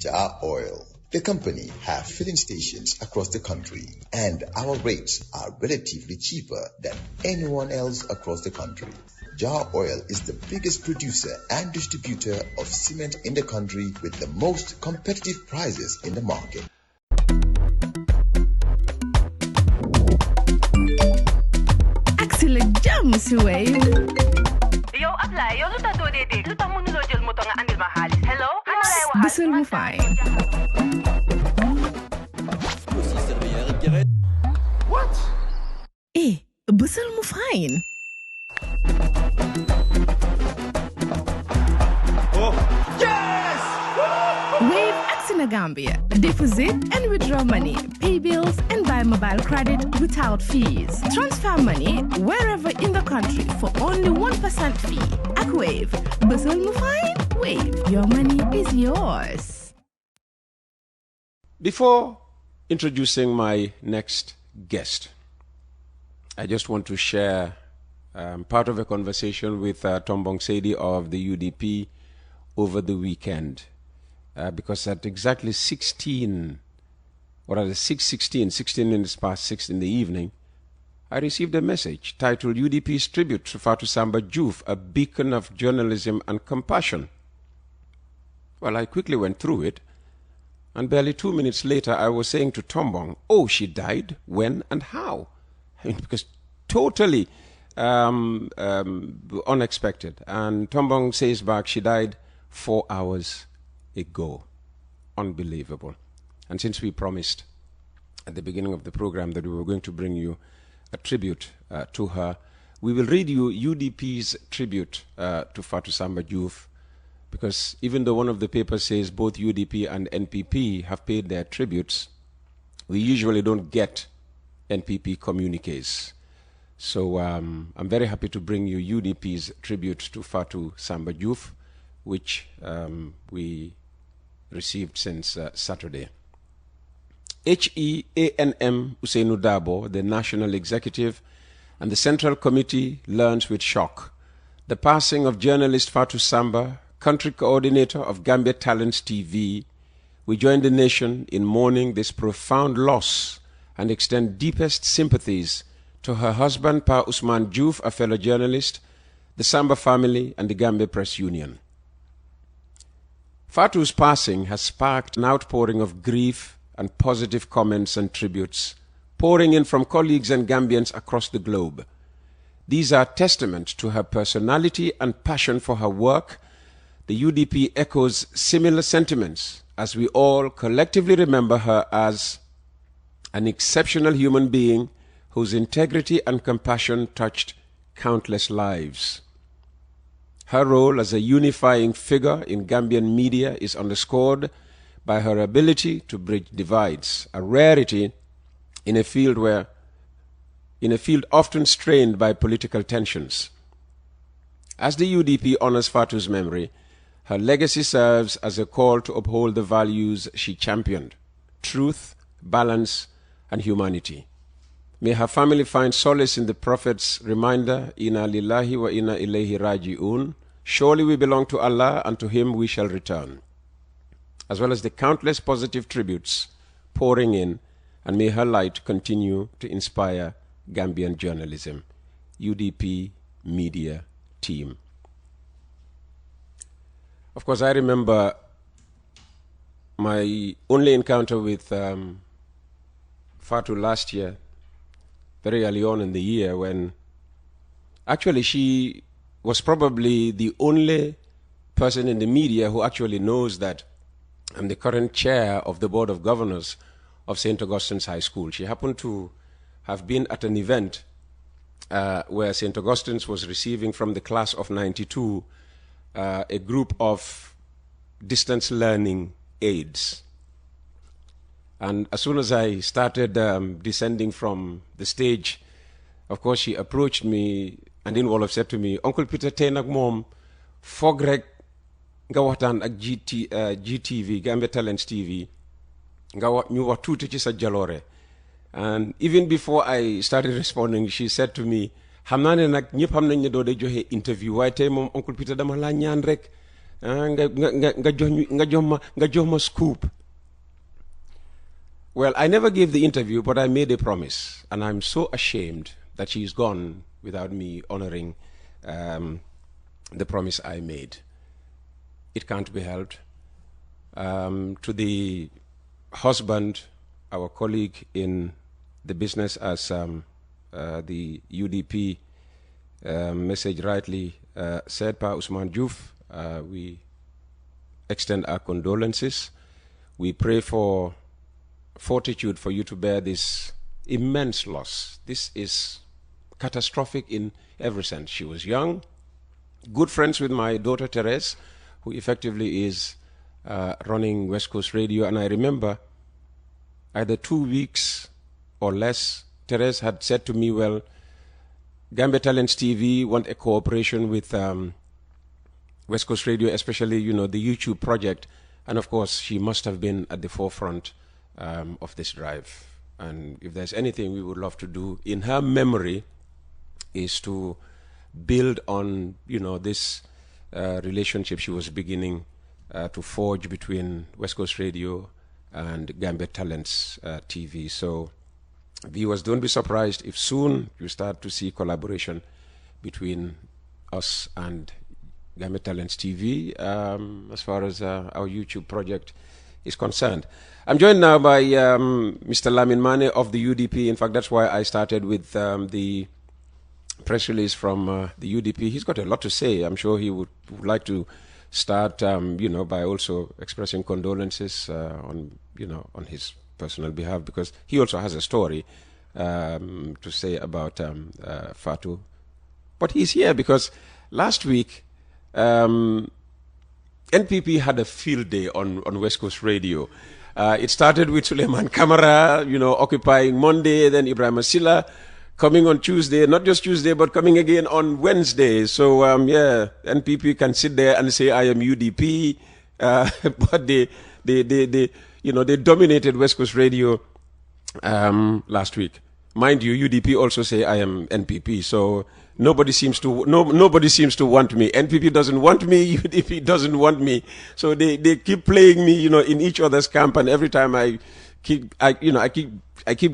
Jar Oil. The company have filling stations across the country, and our rates are relatively cheaper than anyone else across the country. Jar Oil is the biggest producer and distributor of cement in the country with the most competitive prices in the market. Excellent jam, Suway. Yo, apply. Yo, luta do de. Luta mo nulo jel mo nga andil mahalis. Hello? Busol mo fine. What? Busol mo fine. Oh, yes! Wave Axina Gambia. Deposit and withdraw money, pay bills and buy mobile credit without fees. Transfer money wherever in the country for only 1% fee. At Wave. Busol mo fine? Wave. Your money is yours. Before introducing my next guest, I just want to share part of a conversation with Tombong Sedi of the UDP over the weekend. Because at exactly 16 minutes past 6 in the evening, I received a message titled UDP's Tribute to Fatu Sambaj, a beacon of journalism and compassion. Well, I quickly went through it, and barely 2 minutes later, I was saying to Tombong, oh, she died? When and how? I mean, because totally unexpected. And Tombong says back, she died 4 hours ago. Unbelievable. And since we promised at the beginning of the program that we were going to bring you a tribute to her, we will read you UDP's tribute to Fatu Sambaj, because even though one of the papers says both UDP and NPP have paid their tributes, we usually don't get NPP communiques. So I'm very happy to bring you UDP's tribute to Fatu Sambaj, which we received since Saturday. HEANM Usainu Dabo, the National Executive, and the Central Committee learns with shock the passing of journalist Fatu Samba, country coordinator of Gambia Talents TV. We join the nation in mourning this profound loss and extend deepest sympathies to her husband, Pa Usman Juf, a fellow journalist, the Samba family, and the Gambia Press Union. Fatu's passing has sparked an outpouring of grief and positive comments and tributes, pouring in from colleagues and Gambians across the globe. These are testament to her personality and passion for her work. The UDP echoes similar sentiments as we all collectively remember her as an exceptional human being whose integrity and compassion touched countless lives. Her role as a unifying figure in Gambian media is underscored by her ability to bridge divides, a rarity in a field often strained by political tensions. As the UDP honors Fatu's memory, her legacy serves as a call to uphold the values she championed: truth, balance, and humanity. May her family find solace in the Prophet's reminder, Inna lillahi wa inna ilayhi raji'un. Surely we belong to Allah, and to Him we shall return. As well as the countless positive tributes pouring in, and may her light continue to inspire Gambian journalism. UDP Media Team. Of course, I remember my only encounter with Fatu last year, very early on in the year, when actually she was probably the only person in the media who actually knows that I'm the current chair of the Board of Governors of St. Augustine's High School. She happened to have been at an event where St. Augustine's was receiving from the class of 92 a group of distance learning aides. And as soon as I started descending from the stage, of course, she approached me and in Wolof said to me, Uncle Peter, tey nag mom foog rek nga waxtaan ak GTV, Gambia Talents TV, ñu wax tuuti ci sa jaloore. And even before I started responding, she said to me, xam naa ne nag ñëpp xam nañ ne doo dee joxe interview, waaye tey moom Uncle Peter dama laa ñaan rek nga jox ma scoop. Well, I never gave the interview, but I made a promise, and I'm so ashamed that she's gone without me honoring the promise I made. It can't be helped. To the husband, our colleague in the business, as the UDP message rightly said, Pa Usman Juf, we extend our condolences. We pray for fortitude for you to bear this immense loss. This is catastrophic in every sense. She was young, good friends with my daughter Therese, who effectively is running West Coast Radio. And I remember either 2 weeks or less, Therese had said to me, well, Gambia Talents TV want a cooperation with West Coast Radio, especially, you know, the YouTube project. And of course, she must have been at the forefront of this drive. And if there's anything we would love to do in her memory is to build on, you know, this relationship she was beginning to forge between West Coast Radio and Gambia Talents TV. So viewers, don't be surprised if soon you start to see collaboration between us and Gambia Talents TV as far as our YouTube project is concerned. I'm joined now by Mr. Lamin Mane of the UDP. In fact, that's why I started with the press release from the UDP. He's got a lot to say. I'm sure he would like to start, you know, by also expressing condolences on, you know, on his personal behalf, because he also has a story to say about Fatu. But he's here because last week NPP had a field day on West Coast Radio. It started with Suleiman Kamara, you know, occupying Monday, then Ibrahim Asila coming on Tuesday, not just Tuesday, but coming again on Wednesday. So, yeah, NPP can sit there and say, I am UDP, but they you know, they dominated West Coast Radio last week. Mind you, UDP also say, I am NPP. So nobody seems to want me. NPP doesn't want me, UDP doesn't want me. So they keep playing me, you know, in each other's camp, and every time I keep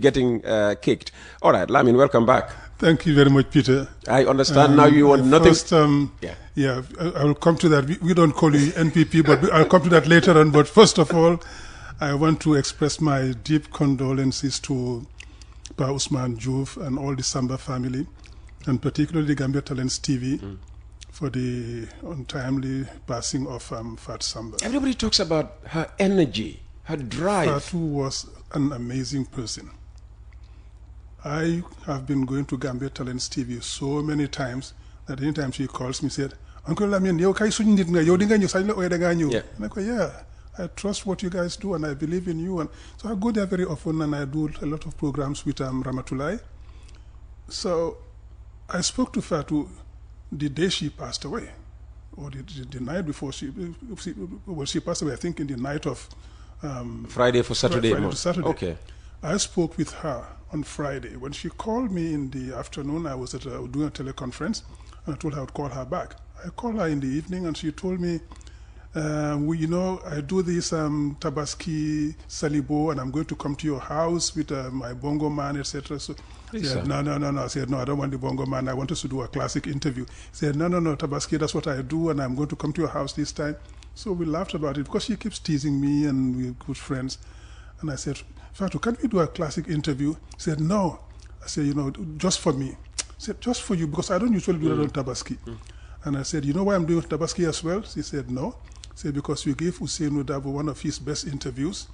getting kicked. All right, Lamin, welcome back. Thank you very much, Peter. I understand now you want nothing. First, yeah, I will come to that. We don't call you NPP, but I'll come to that later on. But first of all, I want to express my deep condolences to Pa Usman Juf and all the Samba family, and particularly Gambia Talents TV, for the untimely passing of Fat Samba. Everybody talks about her energy, her drive. Fatu was an amazing person. I have been going to Gambia Talents TV so many times that anytime she calls me, said, Uncle Lamin, you kai suñ nit nga yow di nga ñu sañ la oy da nga ñu. And I go, yeah, I trust what you guys do and I believe in you. And so I go there very often and I do a lot of programs with Ramatulai. So I spoke to Fatu the day she passed away, or the night before she passed away, I think in the night of Friday for Saturday. Friday to Saturday. Okay. I spoke with her on Friday. When she called me in the afternoon, I was doing a teleconference, and I told her I would call her back. I called her in the evening, and she told me, you know, I do this Tabaski Salibo, and I'm going to come to your house with my bongo man, etc. So I said, no. I said, no, I don't want the bongo man. I want us to do a classic interview. He said, no, Tabaski, that's what I do, and I'm going to come to your house this time. So we laughed about it because she keeps teasing me, and we're good friends. And I said, Fatu, can we do a classic interview? He said, no. I said, you know, just for me. He said, just for you, because I don't usually do that on Tabaski. And I said, you know why I'm doing Tabaski as well? He said, no. He said, because you gave Hussein Udabo one of his best interviews.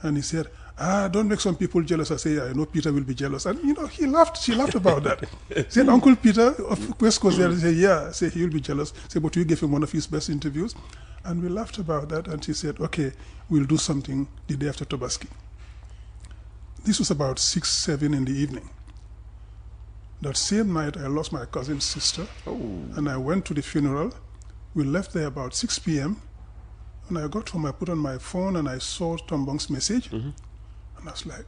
And he said, don't make some people jealous. I say, I know Peter will be jealous. And, you know, she laughed about that. He said, Uncle Peter of West Coast there. He said, yeah. I said, he will be jealous. I said, but you gave him one of his best interviews. And we laughed about that. And she said, okay, we'll do something the day after Tabaski. This was about 6, 7 in the evening. That same night, I lost my cousin's sister. Oh. And I went to the funeral. We left there about 6 p.m. When I got home, I put on my phone and I saw Tombong's message. And I was like,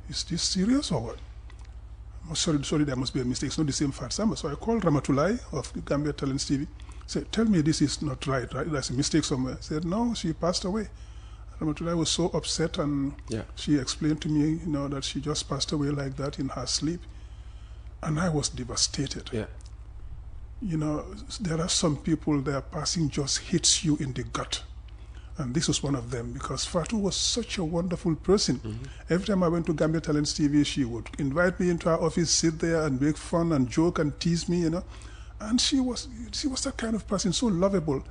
is this serious or what? Sorry, there must be a mistake. It's not the same Fat Samba. So I called Ramatulai of Gambia Talents TV. said, tell me this is not right, right? There's a mistake somewhere. I said, no, she passed away. I was so upset, and she explained to me, that she just passed away like that in her sleep. And I was devastated. Yeah. There are some people, their passing just hits you in the gut. And this was one of them, because Fatu was such a wonderful person. Every time I went to Gambia Talents TV, she would invite me into her office, sit there and make fun and joke and tease me, And she was that kind of person, so lovable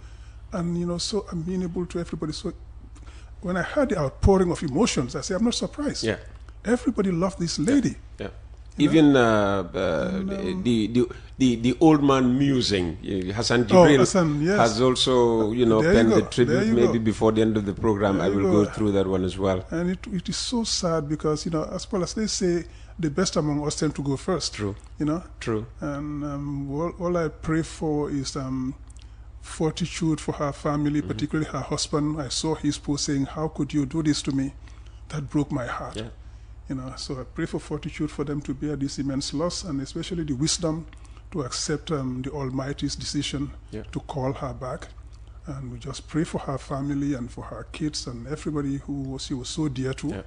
and, so amenable to everybody. So when I heard the outpouring of emotions, I said, I'm not surprised. Yeah. Everybody loved this lady. Yeah. Even the old man musing, Hassan Jibril has also, penned the tribute. Maybe before the end of the program, I will go through that one as well. And it is so sad because, as well as they say, the best among us tend to go first. True. True. And all I pray for is fortitude for her family, particularly her husband. I saw his post saying, how could you do this to me? That broke my heart. Yeah. So I pray for fortitude for them to bear this immense loss, and especially the wisdom to accept the Almighty's decision to call her back. And we just pray for her family and for her kids and everybody who she was so dear to. Yeah.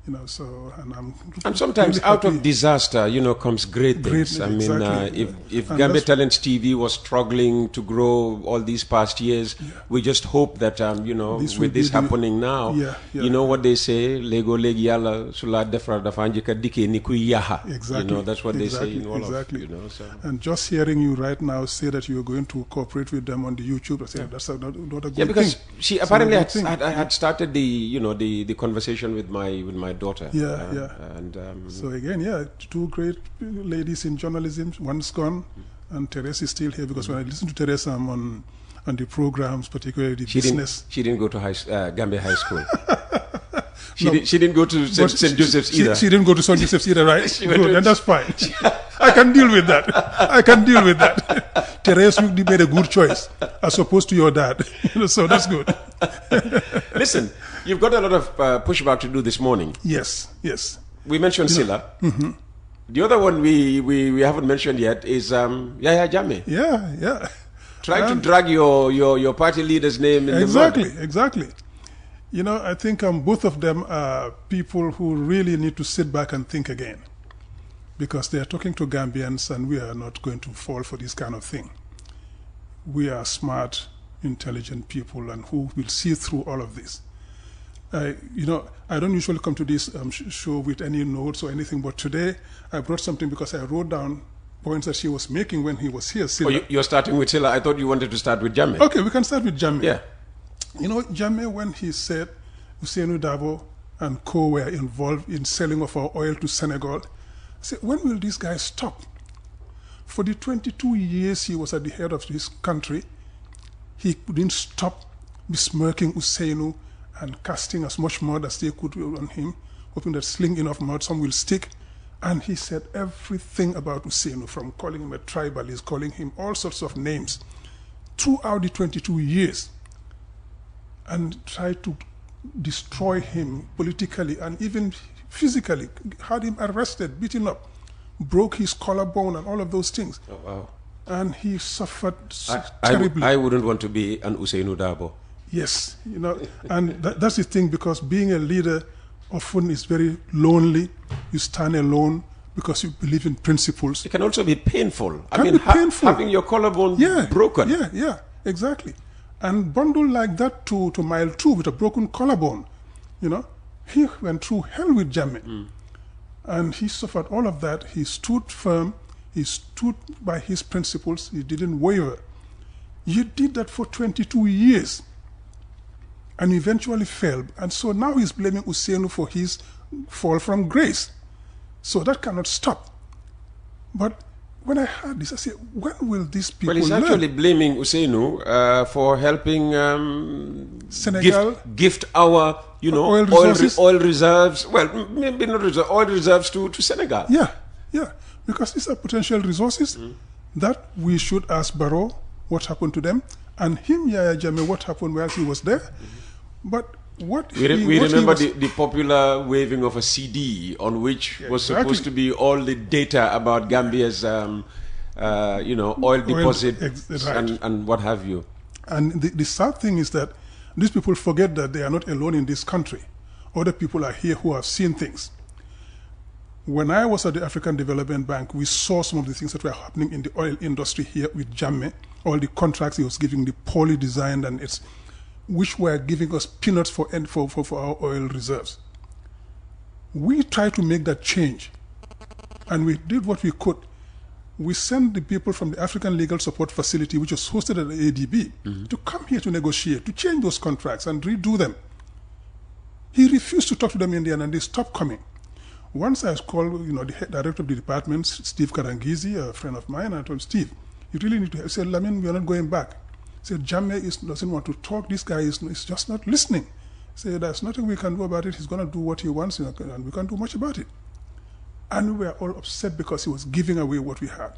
And sometimes really out of disaster, comes great things. If Gambia Talents TV was struggling to grow all these past years, we just hope that, with this happening now, what they say, Lego legi yalla sula defra dafa njëkk dikke ni kuy yaha. Exactly. That's what they say in all of, so. And just hearing you right now say that you're going to cooperate with them on the YouTube, I say that's not a good thing. Yeah, because she apparently had started the conversation with my daughter. And so again, two great ladies in journalism. One's gone, and Teresa is still here, because when I listen to Teresa on the programs, particularly the business, she didn't go to Gambia High School. She didn't go to St. Joseph's either. She didn't go to St. Joseph's either, right? Good, and that's fine. I can deal with that. Teresa, you made a good choice as opposed to your dad. So that's good. Listen, you've got a lot of pushback to do this morning. Yes. We mentioned Silla. The other one we haven't mentioned yet is Yahya Jammeh. Yeah. Trying to drag your party leader's name in the mud. Exactly. I think both of them are people who really need to sit back and think again, because they are talking to Gambians, and we are not going to fall for this kind of thing. We are smart, intelligent people, and who will see through all of this. I don't usually come to this show with any notes or anything, but today I brought something because I wrote down points that she was making when he was here. You're starting with Silla. I thought you wanted to start with Jammeh. Okay, we can start with Jammeh. Yeah. Jammeh, when he said Ousainou Darboe and co were involved in selling of our oil to Senegal, I said, when will these guys stop? For the 22 years he was at the head of this country, he couldn't stop besmirking Ousainou and casting as much mud as they could on him, hoping that sling enough mud, some will stick. And he said everything about Ousainou, from calling him a tribalist, calling him all sorts of names, throughout the 22 years, and tried to destroy him politically and even physically, had him arrested, beaten up, broke his collarbone and all of those things. Oh, wow. And he suffered terribly. I wouldn't want to be an Ousainou Darboe. Yes, and that's the thing, because being a leader often is very lonely. You stand alone because you believe in principles. It can also be painful. Painful. Having your collarbone broken. Yeah, exactly. And bundled like that to mile 2 with a broken collarbone, he went through hell with Jammeh. And he suffered all of that. He stood firm. He stood by his principles. He didn't waver. You did that for 22 years. And eventually fell. And so now he's blaming Ousainou for his fall from grace. So that cannot stop. But when I heard this, I said, when will these people learn? Well, he's actually blaming Ousainou for helping Senegal gift our, oil reserves. Well, maybe not reserves, oil reserves to Senegal. Yeah. Because these are potential resources that we should ask Barrow what happened to them, and him, Yahya Jammeh, what happened while he was there. But we remember the popular waving of a CD on which was supposed to be all the data about Gambia's oil deposits right. and what have you. And the sad thing is that these people forget that they are not alone in this country. Other people are here who have seen things. When I was at the African Development Bank, we saw some of the things that were happening in the oil industry here with Jammeh, all the contracts he was giving, the poorly designed, which were giving us peanuts for our oil reserves. We tried to make that change, and we did what we could. We sent the people from the African Legal Support Facility, which was hosted at the ADB, to come here to negotiate, to change those contracts and redo them. He refused to talk to them in the end, and they stopped coming. Once I called, the director of the department, Steve Karangizi, a friend of mine, and I told him, Steve, you really need to help. He said, Lamin, we are not going back. He said, Jammeh doesn't want to talk. This guy is just not listening. He said, there's nothing we can do about it. He's going to do what he wants, and we can't do much about it. And we were all upset because he was giving away what we had.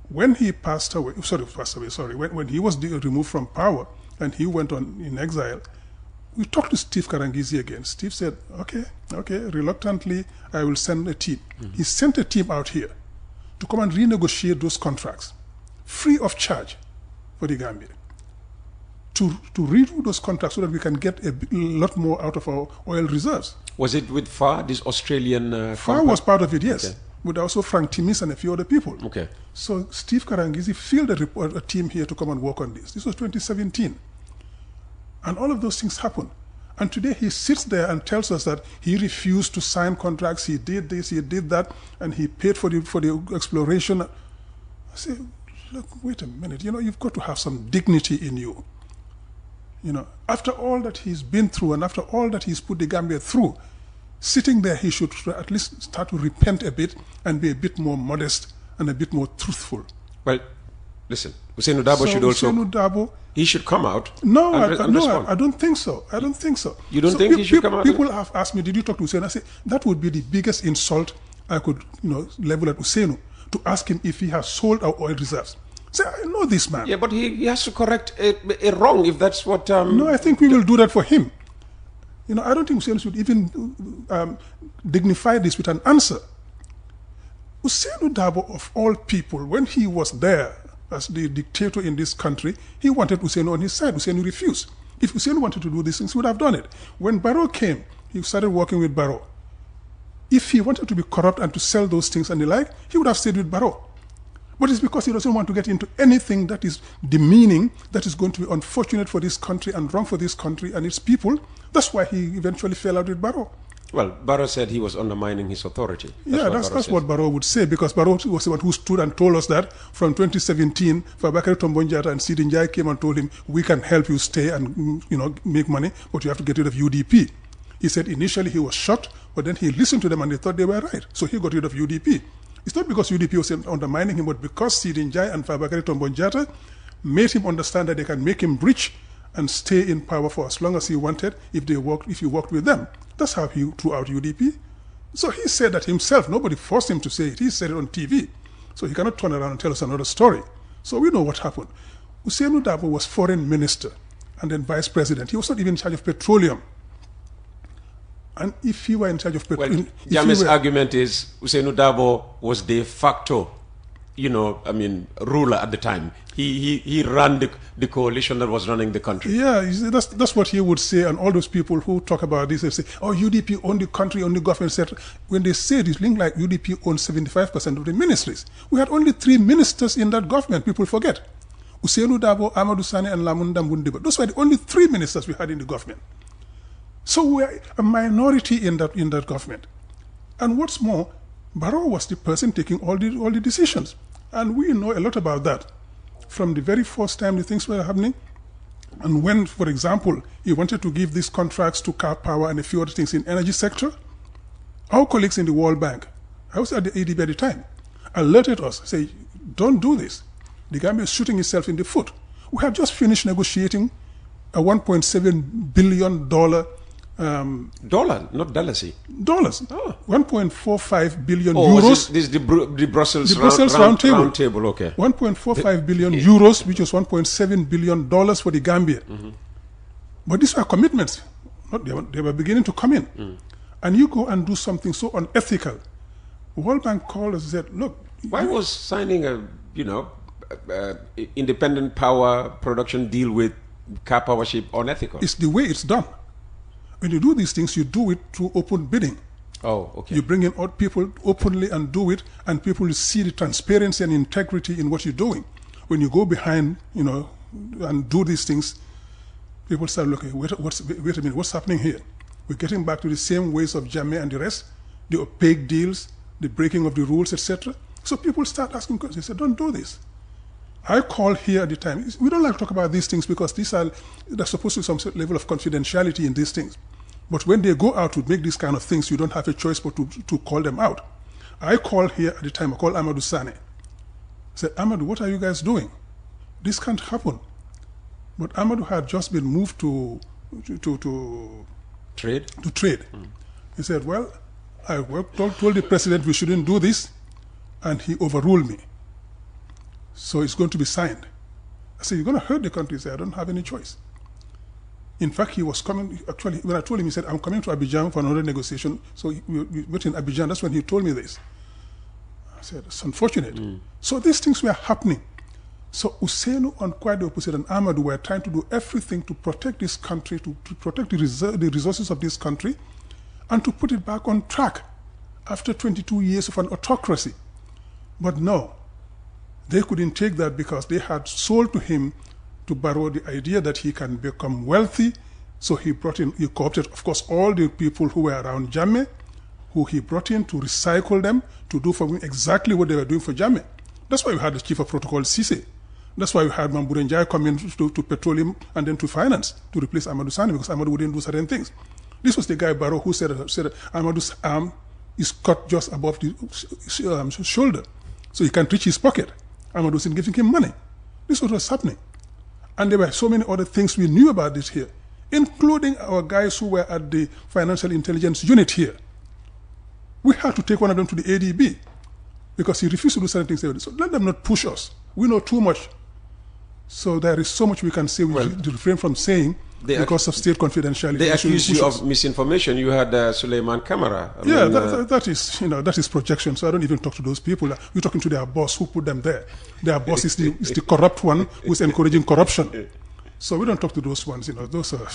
When he when he was removed from power and he went on in exile, we talked to Steve Karangizi again. Steve said, okay, reluctantly, I will send a team. He sent a team out here to come and renegotiate those contracts, free of charge for the Gambia, to redo those contracts so that we can get a lot more out of our oil reserves. Was it with FAR, this Australian FAR was part of it, yes. Okay. With also Frank Timis and a few other people. Okay. So Steve Karangizi fielded a team here to come and work on this. This was 2017. And all of those things happened. And today he sits there and tells us that he refused to sign contracts, he did this, he did that, and he paid for the exploration. I say, look, wait a minute, you've got to have some dignity in you. After all that he's been through and after all that he's put the Gambia through, sitting there, he should at least start to repent a bit and be a bit more modest and a bit more truthful. Well, listen, Ousainou Darboe should also... Ousainou Darboe... He should come out. No, I don't think so. I don't think so. You don't think he should come out? People have asked me, did you talk to Ousainou? I say, that would be the biggest insult I could level at Ousainou, to ask him if he has sold our oil reserves. Say, I know this man. Yeah, but he has to correct a wrong, if that's what... No, I think we will do that for him. I don't think Ousainou should even dignify this with an answer. Ousainou Darboe, of all people, when he was there as the dictator in this country, he wanted Ousainou on his side. Ousainou refused. If Ousainou wanted to do these things, he would have done it. When Barrow came, he started working with Barrow. If he wanted to be corrupt and to sell those things and the like, he would have stayed with Barrow. But it's because he doesn't want to get into anything that is demeaning, that is going to be unfortunate for this country and wrong for this country and its people. That's why he eventually fell out with Barrow. Well, Barrow said he was undermining his authority. That's what Barrow would say, because Barrow was the one who stood and told us that from 2017, Fabakary Tombong Jatta and Sidi Njai came and told him, we can help you stay and make money, but you have to get rid of UDP. He said initially he was shocked, but then he listened to them and they thought they were right. So he got rid of UDP. It's not because UDP was undermining him, but because Sidi Njai and Fabakary Tombong Jatta made him understand that they can make him rich and stay in power for as long as he wanted if he worked with them. That's how he threw out UDP. So he said that himself. Nobody forced him to say it. He said it on TV. So he cannot turn around and tell us another story. So we know what happened. Ousainou Darboe was foreign minister and then vice president. He was not even in charge of petroleum. And if he were in charge of petroleum... Well, Jammeh's argument is Ousainou Darboe was de facto, ruler at the time. He ran the coalition that was running the country. Yeah, that's what he would say, and all those people who talk about this, they say, oh, UDP owned the country, owned the government, etc. When they say this, link like UDP owned 75% of the ministries. We had only 3 ministers in that government, people forget. Ousainou Darboe, Amadou Sane, and Lamin Dambundiba. Those were the only 3 ministers we had in the government. So we are a minority in that government. And what's more, Barrow was the person taking all the decisions. And we know a lot about that. From the very first time the things were happening, and when, for example, he wanted to give these contracts to Car Power and a few other things in energy sector, our colleagues in the World Bank, I was at the ADB at the time, alerted us, say, don't do this. The Gambia is shooting itself in the foot. We have just finished negotiating a $1.7 billion dollar, not dollars. Dollars. Oh. 1.45 billion euros. This is the Brussels round table. Okay. 1.45 billion euros, which was $1.7 billion for the Gambia. Mm-hmm. But these were commitments. They were beginning to come in. And you go and do something so unethical. The World Bank called us and said, look, Why was signing a, independent power production deal with car powership unethical? It's the way it's done. When you do these things, you do it through open bidding. Oh, okay. You bring in people openly and do it, and people will see the transparency and integrity in what you're doing. When you go behind, and do these things, people start looking, wait a minute, what's happening here? We're getting back to the same ways of Jammeh and the rest, the opaque deals, the breaking of the rules, etc. So people start asking questions. They say, don't do this. I call here at the time. We don't like to talk about these things because there's supposed to be some level of confidentiality in these things. But when they go out to make these kind of things, you don't have a choice but to call them out. I called here at the time. I called Amadou Sane. I said, Amadou, what are you guys doing? This can't happen. But Amadou had just been moved to trade. He said, well, I told the president we shouldn't do this, and he overruled me. So it's going to be signed. I said, you're going to hurt the country. He said, I don't have any choice. In fact, he was coming, actually, when I told him, he said, I'm coming to Abidjan for another negotiation. So we met in Abidjan. That's when he told me this. I said, it's unfortunate. So these things were happening. So Ousseynou, on quite the opposite, and Amadou were trying to do everything to protect this country, to protect the resources of this country, and to put it back on track after 22 years of an autocracy. But no, they couldn't take that because they had sold to him, to Barrow, the idea that he can become wealthy. So he co-opted, of course, all the people who were around Jammeh, who he brought in to recycle them, to do for him exactly what they were doing for Jammeh. That's why we had the chief of protocol, Cisse. That's why we had Mamboure Ndiaye come in to petroleum and then to finance to replace Amadou Sane because Amadou wouldn't do certain things. This was the guy, Barrow, who said Amadou's arm is cut just above the shoulder, so he can't reach his pocket. Amadou wasn't giving him money. This was what was happening. And there were so many other things we knew about this here, including our guys who were at the Financial Intelligence Unit here. We had to take one of them to the ADB because he refused to do certain things. So let them not push us. We know too much. So there is so much we can say, we should refrain from saying because of state confidentiality. They accuse you of misinformation. You had Suleiman Kamara. That is projection. So I don't even talk to those people. We're talking to their boss who put them there. Their boss is the corrupt one who's encouraging corruption. So we don't talk to those ones. Those are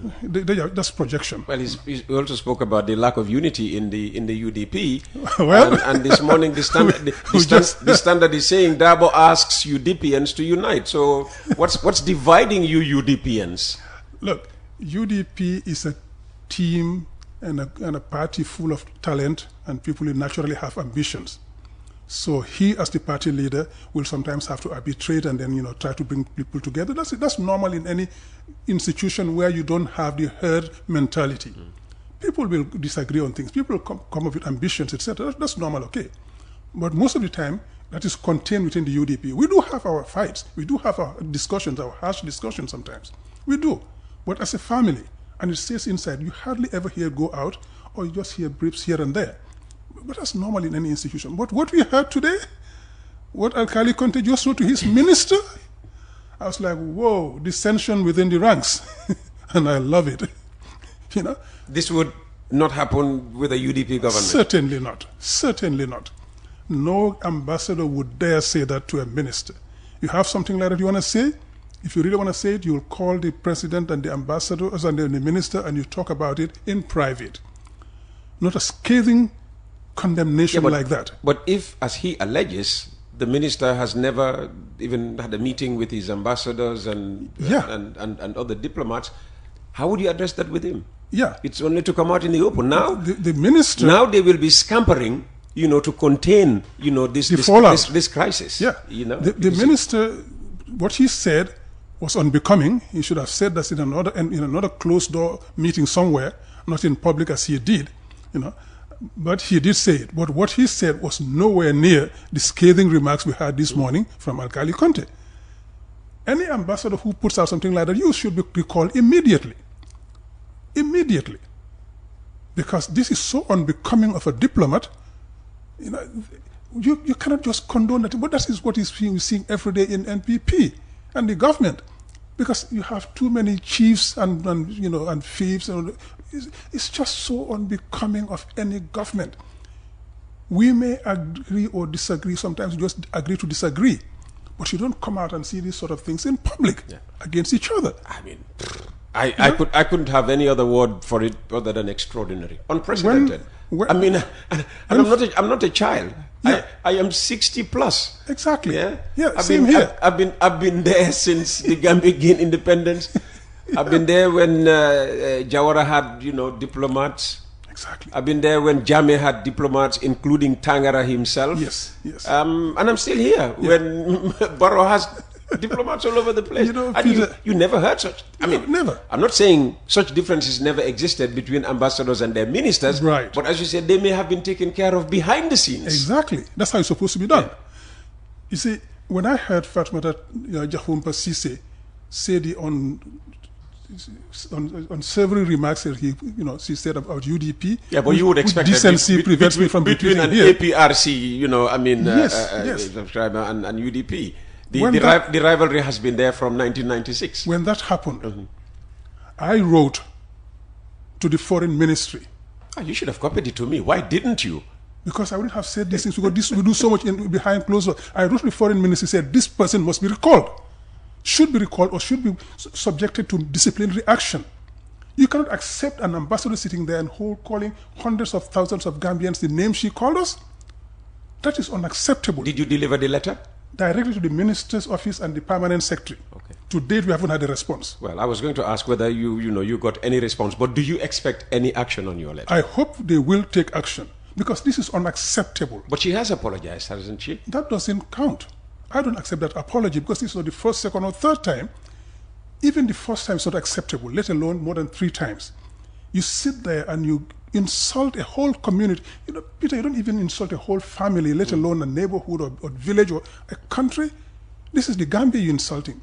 that's projection. Well, he also spoke about the lack of unity in the UDP. Well, and this morning the standard is saying Dabo asks UDPians to unite. So what's dividing you UDPians? Look, UDP is a team and a party full of talent and people who naturally have ambitions. So he, as the party leader, will sometimes have to arbitrate and then try to bring people together. That's normal in any institution where you don't have the herd mentality. People will disagree on things. People come up with ambitions, etc. That's normal, okay. But most of the time, that is contained within the UDP. We do have our fights. We do have our discussions, our harsh discussions sometimes. We do. But as a family, and it stays inside, you hardly ever hear go out, or you just hear briefs here and there. But that's normal in any institution. But what we heard today, what Alkali Conteh just wrote to his minister, I was like, whoa, dissension within the ranks. And I love it. This would not happen with a UDP government? Certainly not. Certainly not. No ambassador would dare say that to a minister. You have something like that you want to say? If you really want to say it, you'll call the president and the ambassadors and the minister and you talk about it in private. Not a scathing condemnation like that. But if, as he alleges, the minister has never even had a meeting with his ambassadors and other diplomats, how would you address that with him? Yeah. It's only to come out in the open. Now, the minister... Now they will be scampering, to contain, this crisis. Yeah. The minister, what he said was unbecoming. He should have said that in another closed-door meeting somewhere, not in public as he did, But he did say it. But what he said was nowhere near the scathing remarks we had this morning from Alkali Conteh. Any ambassador who puts out something like that, you should be recalled immediately. Immediately. Because this is so unbecoming of a diplomat. You cannot just condone that. But that is what we're seeing every day in NPP and the government. Because you have too many chiefs and thieves. It's just so unbecoming of any government. We may agree or disagree, sometimes just agree to disagree, but you don't come out and see these sort of things in public against each other. I mean, I couldn't have any other word for it other than extraordinary, unprecedented. I'm not a child. Yeah. I am 60 plus. Exactly. Yeah. Same here. I've been there since the Gambia gained independence. I've been there when Jawara had diplomats. Exactly. I've been there when Jammeh had diplomats, including Tangara himself. Yes. And I'm still here when Barrow has diplomats all over the place. Peter, you never heard such. I mean, never. I'm not saying such differences never existed between ambassadors and their ministers. Right. But as you said, they may have been taken care of behind the scenes. Exactly. That's how it's supposed to be done. Yeah. You see, when I heard Fatmata Jahumpa Sise say on several remarks that she said about UDP. Yeah, but you would expect decency prevents me from between an here. APRC, yes. subscriber and UDP. The rivalry has been there from 1996. When that happened, I wrote to the foreign ministry. You should have copied it to me. Why didn't you? Because I wouldn't have said these things because this we do so much behind closed doors. I wrote to the foreign ministry, said this person must be recalled. Should be recalled or should be subjected to disciplinary action. You cannot accept an ambassador sitting there and calling hundreds of thousands of Gambians the name she called us. That is unacceptable. Did you deliver the letter? Directly to the minister's office and the permanent secretary. Okay. To date, we haven't had a response. Well, I was going to ask whether you got any response, but do you expect any action on your letter? I hope they will take action because this is unacceptable. But she has apologized, hasn't she? That doesn't count. I don't accept that apology because this is not the first, second, or third time. Even the first time is not acceptable, let alone more than 3 times. You sit there and you insult a whole community. Peter, you don't even insult a whole family, let alone a neighborhood or village or a country. This is the Gambia you're insulting.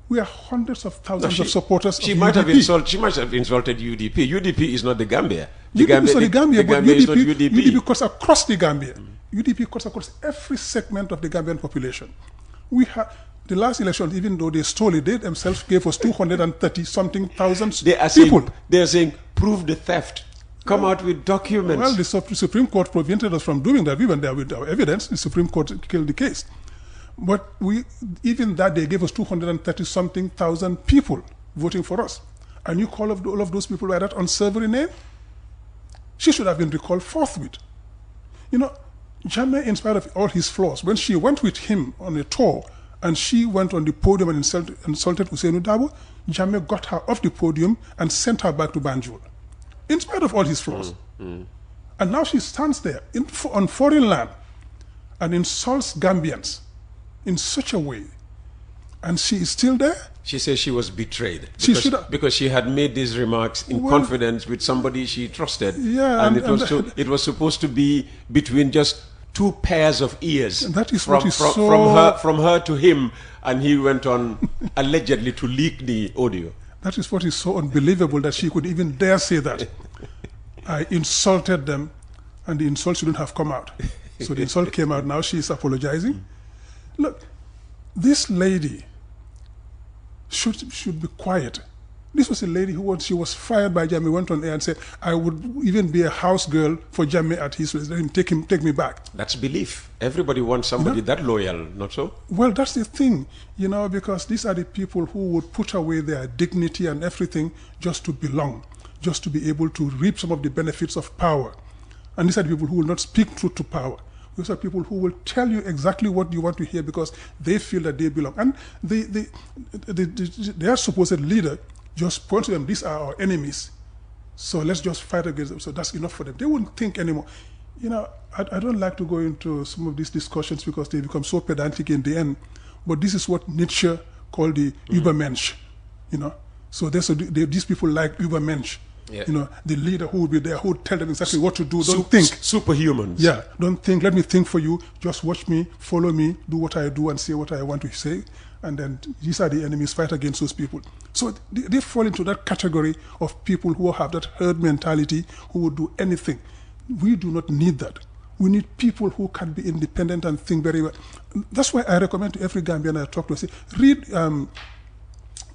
We are hundreds of thousands of supporters she of might UDP. She might have insulted UDP. UDP is not the Gambia. UDP is not the Gambia, but Gambia is not UDP. UDP cuts across the Gambia. UDP cuts across every segment of the Gambian population. We have the last election, even though they stole it, they themselves gave us 230-something thousand people. They are saying, prove the theft. Come out with documents. Well, the Supreme Court prevented us from doing that. We went there with our evidence. The Supreme Court killed the case. But even that, they gave us 230-something thousand people voting for us. And you call all of those people by that unsavory name? She should have been recalled forthwith. Jammeh, in spite of all his flaws, when she went with him on a tour and she went on the podium and insulted Hussein Dabo, Jammeh got her off the podium and sent her back to Banjul, in spite of all his flaws. And now she stands there on foreign land and insults Gambians in such a way. And she is still there? She says she was betrayed because she had made these remarks in confidence with somebody she trusted. Yeah, and it was supposed to be between just 2 pairs of ears. And that is from her to him, and he went on allegedly to leak the audio. That is what is so unbelievable that she could even dare say that. I insulted them, and the insult shouldn't have come out. So the insult came out. Now she is apologizing. Look, this lady should be quiet. This was a lady she was fired by Jammeh, went on air and said, I would even be a house girl for Jammeh at his place. Let him take me back. That's belief. Everybody wants somebody that loyal, not so? Well, that's the thing, because these are the people who would put away their dignity and everything just to belong, just to be able to reap some of the benefits of power. And these are the people who will not speak truth to power. Those are people who will tell you exactly what you want to hear because they feel that they belong. And their supposed leader just points to them, these are our enemies, so let's just fight against them. So that's enough for them. They wouldn't think anymore. I don't like to go into some of these discussions because they become so pedantic in the end, but this is what Nietzsche called the Übermensch, So these people like Übermensch. Yeah. The leader who will be there, who will tell them exactly what to do. Don't think. Superhumans. Yeah, don't think. Let me think for you. Just watch me, follow me, do what I do and say what I want to say. And then these are the enemies, fight against those people. So they fall into that category of people who have that herd mentality, who will do anything. We do not need that. We need people who can be independent and think very well. That's why I recommend to every Gambian I talk to, read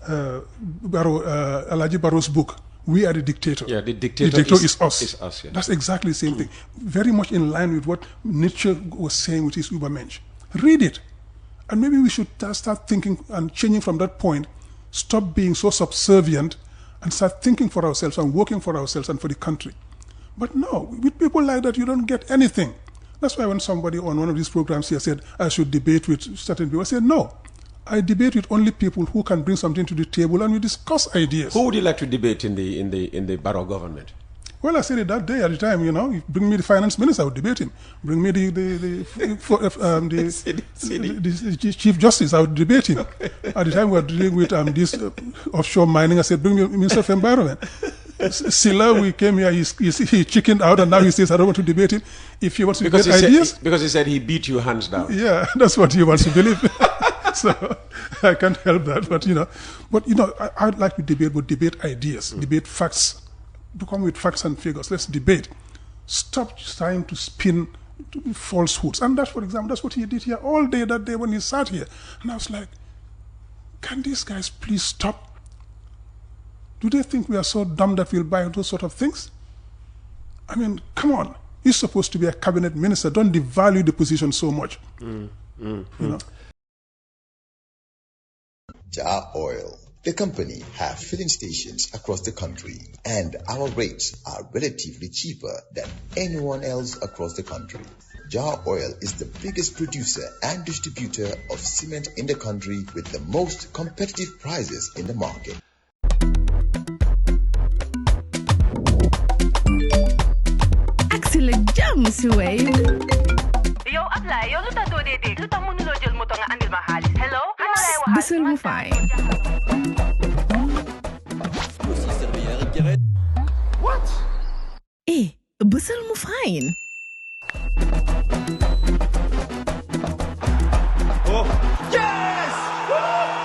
Alaji Barrow's book, we are the dictator. Yeah, the dictator is us. Is us, yeah. That's exactly the same thing. Very much in line with what Nietzsche was saying with his Übermensch. Read it. And maybe we should start thinking and changing from that point, stop being so subservient and start thinking for ourselves and working for ourselves and for the country. But no, with people like that, you don't get anything. That's why when somebody on one of these programs here said, I should debate with certain people, I said, no. I debate with only people who can bring something to the table and we discuss ideas. Who would you like to debate in the Barrow government? Well, I said it that day at the time, you bring me the finance minister, I would debate him. Bring me the chief justice, I would debate him. Okay. At the time we were dealing with this offshore mining, I said, bring me Minister of Environment. Silla, we came here, he chickened out and now he says, I don't want to debate him. If he wants to debate ideas. Because he said he beat you hands down. Yeah, that's what he wants to believe. So I can't help that, but I'd like to debate, but debate ideas, debate facts, to come with facts and figures. Let's debate. Stop trying to spin falsehoods. And that's, for example, that's what he did here all day that day when he sat here. And I was like, can these guys please stop? Do they think we are so dumb that we'll buy those sort of things? I mean, come on. He's supposed to be a cabinet minister. Don't devalue the position so much. Jar Oil, the company, have filling stations across the country, and our rates are relatively cheaper than anyone else across the country. Jar Oil is the biggest producer and distributor of cement in the country with the most competitive prices in the market. Excellent jam, Suway. Yo, apply. Yo, luta do dede. Luta mo nulo jël moto nga andil ma xaalis. Hello? Bisul mu fay. What? Bisul mu fine. Oh, yes!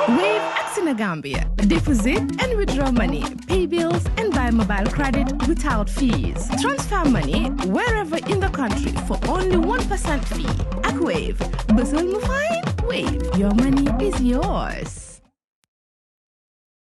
Wave Accina Gambia. Deposit and withdraw money, pay bills and buy mobile credit without fees. Transfer money wherever in the country for only 1% fee. At Wave. Bisul mu fine? Wave. Your money is yours.